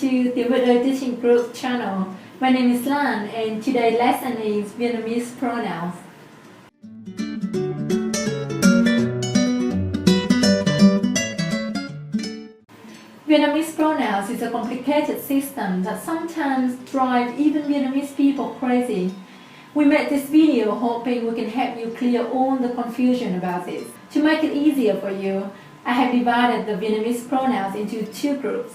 to the Vietnamese Teaching Group channel. My name is Lan and today's lesson is Vietnamese pronouns. Vietnamese pronouns is a complicated system that sometimes drives even Vietnamese people crazy. We made this video hoping we can help you clear all the confusion about this. To make it easier for you, I have divided the Vietnamese pronouns into two groups.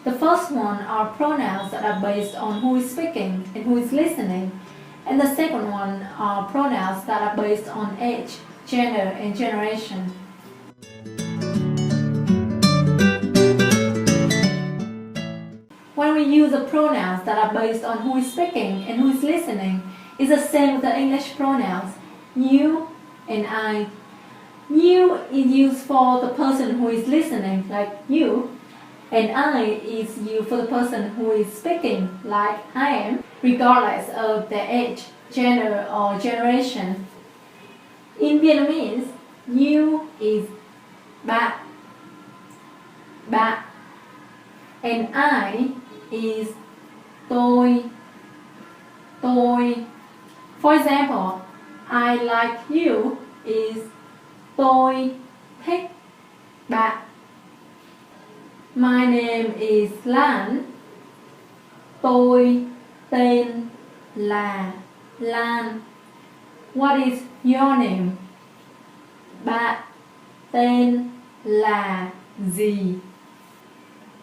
The first one are pronouns that are based on who is speaking and who is listening, and the second one are pronouns that are based on age, gender, and generation. When we use the pronouns that are based on who is speaking and who is listening, it's the same with the English pronouns you and I. You is used for the person who is listening, like you, and I is used for the person who is speaking, like I am, regardless of their age, gender, or generation. In Vietnamese, you is ba, ba, and I is tôi, tôi. For example, I like you is tôi thích bạn. My name is Lan. Tôi tên là Lan. What is your name? Bạn tên là gì?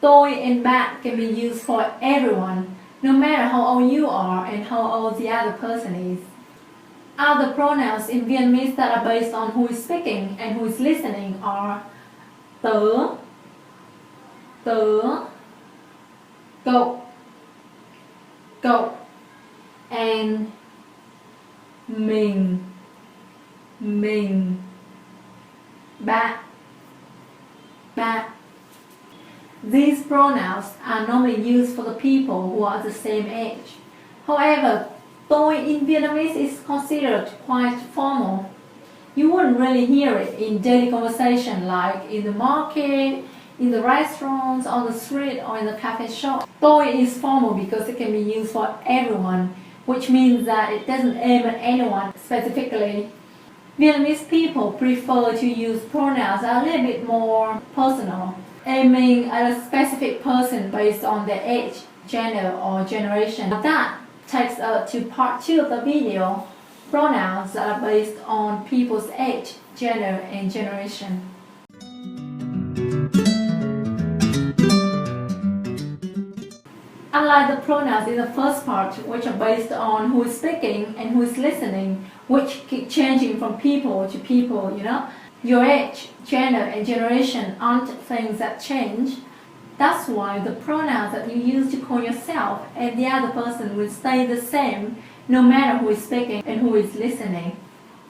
Tôi and bạn can be used for everyone, no matter how old you are and how old the other person is. Other pronouns in Vietnamese that are based on who is speaking and who is listening are tớ, tớ, cậu, cậu, and mình, mình, bạn, bạn. These pronouns are normally used for the people who are the same age. However, tôi in Vietnamese is considered quite formal. You wouldn't really hear it in daily conversation like in the market, in the restaurants, on the street, or in the cafe shop. Tôi is formal because it can be used for everyone, which means that it doesn't aim at anyone specifically. Vietnamese people prefer to use pronouns a little bit more personal, aiming at a specific person based on their age, gender, or generation. That takes us to part 2 of the video, pronouns that are based on people's age, gender, and generation. Unlike the pronouns in the first part, which are based on who is speaking and who is listening, which keep changing from people to people, your age, gender, and generation aren't things that change. That's why the pronouns that you use to call yourself and the other person will stay the same no matter who is speaking and who is listening.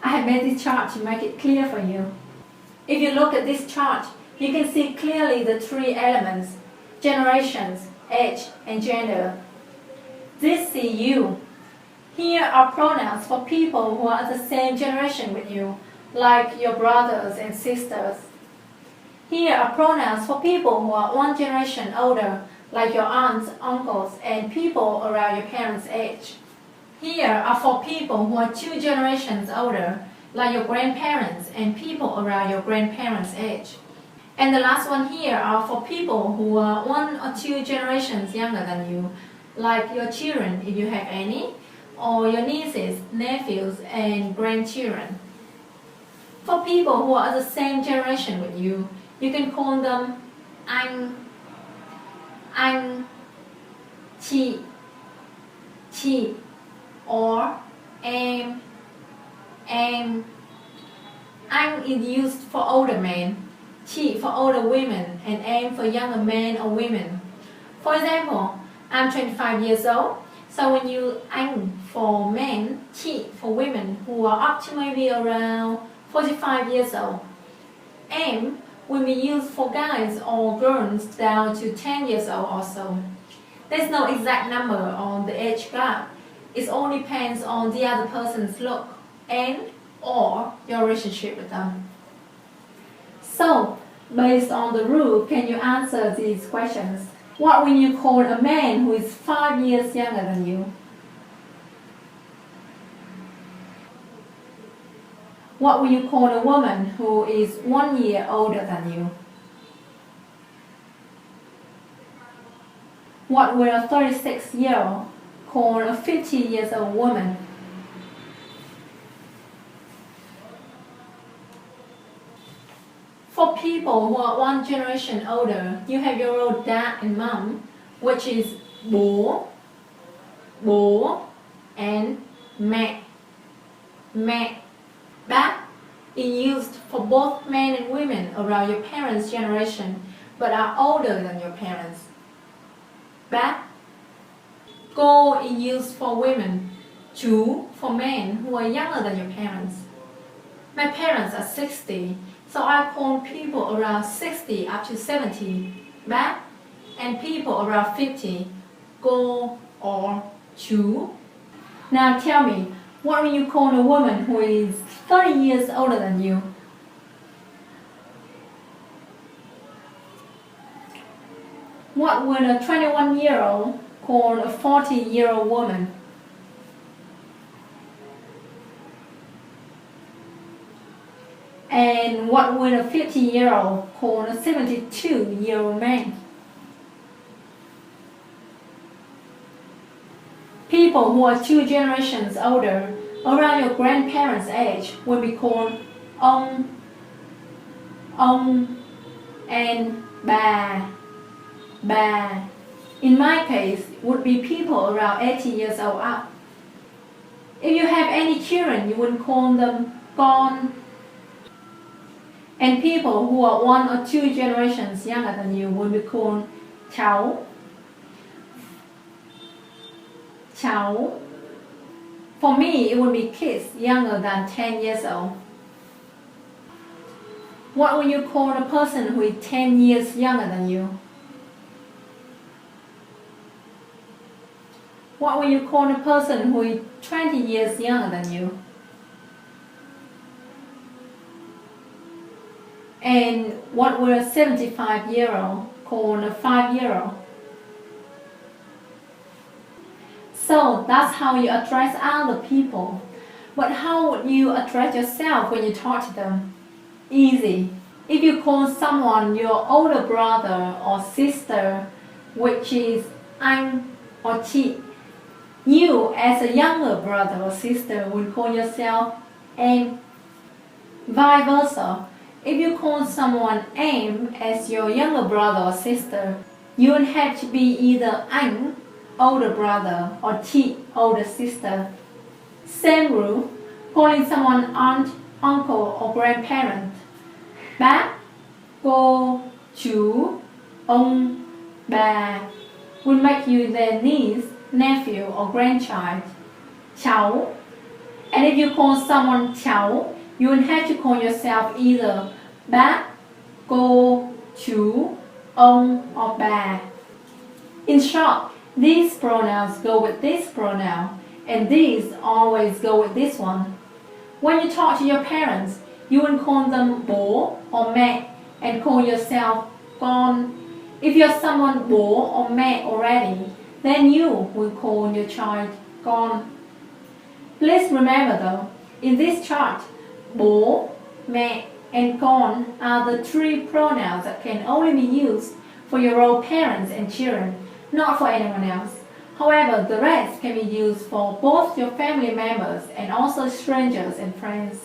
I have made this chart to make it clear for you. If you look at this chart, you can see clearly the three elements: generations, age, and gender. This is you. Here are pronouns for people who are the same generation with you, like your brothers and sisters. Here are pronouns for people who are one generation older, like your aunts, uncles, and people around your parents' age. Here are for people who are 2 generations older, like your grandparents and people around your grandparents' age. And the last one here are for people who are 1 or 2 generations younger than you, like your children if you have any, or your nieces, nephews, and grandchildren. For people who are the same generation with you, you can call them anh, chị, chị, or em. Anh is used for older men, chị for older women, and em for younger men or women. For example, I'm 25 years old, so when you anh for men, chị for women who are up to maybe around 45 years old. Em will be used for guys or girls down to 10 years old or so. There's no exact number on the age gap. It all depends on the other person's look and or your relationship with them. So, based on the rule, can you answer these questions? What will you call a man who is 5 years younger than you? What will you call a woman who is 1 year older than you? What will a 36-year-old call a 50-year-old woman? For people who are one generation older, you have your old dad and mom, which is bố, bố, and mẹ, mẹ. Bác is used for both men and women around your parents' generation, but are older than your parents. Bác. Cô is used for women. Chú for men who are younger than your parents. My parents are 60, so I call people around 60 up to 70 bác, and people around 50 cô or chú. Now tell me, what will you call a woman who is 30 years older than you? What will a 21-year-old call a 40-year-old woman? And what will a 50-year-old call a 72-year-old man? People who are 2 generations older, around your grandparents' age, will be called ông, and bà, bà. In my case, would be people around 80 years old up. If you have any children, you would call them con. And people who are 1 or 2 generations younger than you will be called cháu, cháu. For me, it would be kids younger than 10 years old. What will you call a person who is 10 years younger than you? What will you call a person who is 20 years younger than you? And what will a 75-year-old call a 5-year-old? So that's how you address other people. But how would you address yourself when you talk to them? Easy. If you call someone your older brother or sister, which is anh or chị, you as a younger brother or sister will call yourself em. Vice versa. If you call someone em as your younger brother or sister, you would have to be either anh, older brother, or chị, older sister. Same rule, calling someone aunt, uncle, or grandparent. Bác, cô, chú, ông, bà would make you their niece, nephew, or grandchild. Cháu. And if you call someone cháu, you would have to call yourself either bác, cô, chú, ông, or bà. In short, these pronouns go with this pronoun, and these always go with this one. When you talk to your parents, you will call them bố or mẹ and call yourself con. If you're someone bố or mẹ already, then you will call your child con. Please remember though, in this chart, bố, mẹ, and con are the 3 pronouns that can only be used for your own parents and children, not for anyone else. However, the rest can be used for both your family members and also strangers and friends.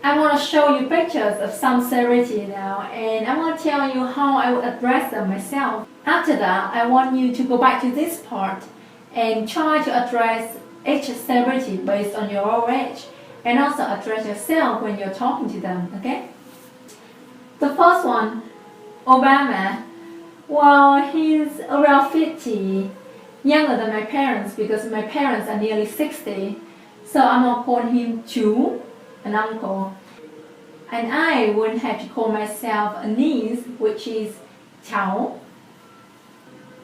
I want to show you pictures of some celebrity now, and I want to tell you how I would address them myself. After that, I want you to go back to this part and try to address each celebrity based on your own age, and also address yourself when you're talking to them, okay? The first one, Obama. Well, he's around 50, younger than my parents because my parents are nearly 60. So I'm going to call him chú, an uncle. And I would have to call myself a niece, which is cháu.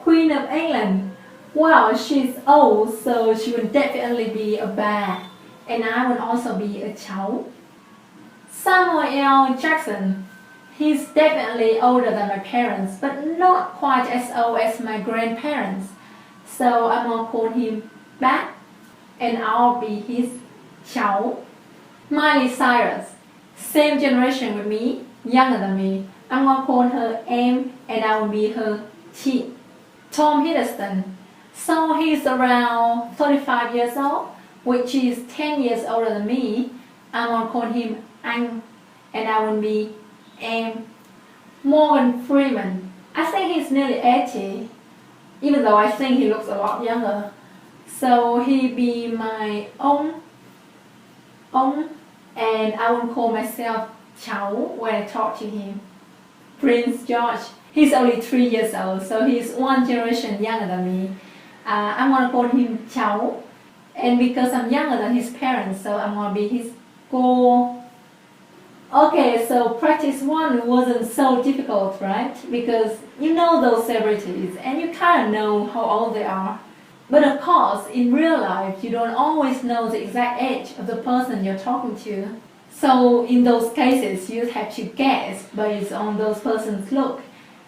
Queen of England. Well, she's old, so she would definitely be a bà. And I would also be a cháu. Samuel Jackson. He's definitely older than my parents, but not quite as old as my grandparents. So I'm gonna call him Bác, and I'll be his cháu. Miley Cyrus, same generation with me, younger than me. I'm gonna call her Em, and I will be her Chi. Tom Hiddleston, so he's around 35 years old, which is 10 years older than me. I'm gonna call him Anh, and I will be Em. Morgan Freeman, I think he's nearly 80, even though I think he looks a lot younger. So he'll be my ông, and I will call myself cháu when I talk to him. Prince George, he's only 3 years old, so he's one generation younger than me. I'm gonna call him cháu, and because I'm younger than his parents, so I'm gonna be his cô. Okay, so practice 1 wasn't so difficult, right? Because you know those celebrities and you kind of know how old they are. But of course, in real life, you don't always know the exact age of the person you're talking to. So in those cases, you have to guess based on those person's look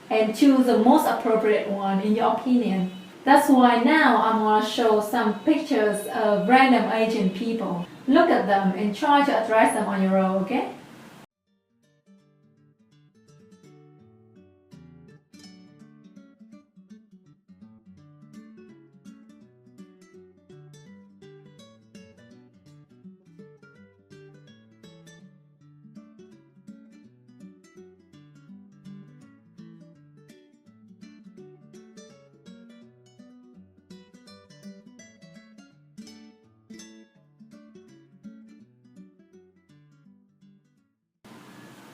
and choose the most appropriate one in your opinion. That's why now I'm going to show some pictures of random Asian people. Look at them and try to address them on your own, okay?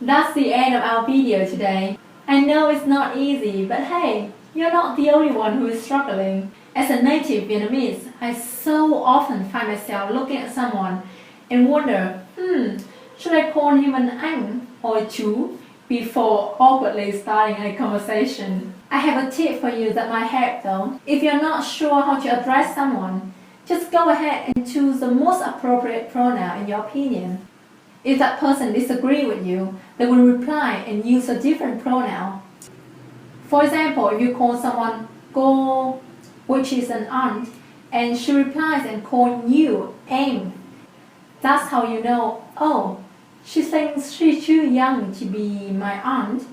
That's the end of our video today. I know it's not easy, but hey, you're not the only one who is struggling. As a native Vietnamese, I so often find myself looking at someone and wonder, should I call him an anh or a chú before awkwardly starting a conversation? I have a tip for you that might help though. If you're not sure how to address someone, just go ahead and choose the most appropriate pronoun in your opinion. If that person disagrees with you, they will reply and use a different pronoun. For example, if you call someone cô, which is an aunt, and she replies and calls you em, that's how you know, oh, she thinks she's too young to be my aunt.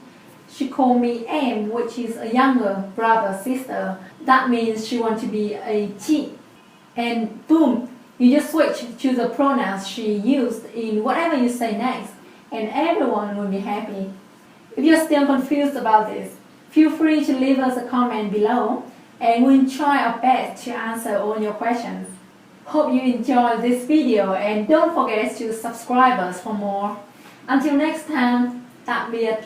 She called me em, which is a younger brother, sister. That means she wants to be a chi. And boom, you just switch to the pronouns she used in whatever you say next, and everyone will be happy. If you're still confused about this, feel free to leave us a comment below, and we'll try our best to answer all your questions. Hope you enjoyed this video, and don't forget to subscribe us for more. Until next time, tạm biệt.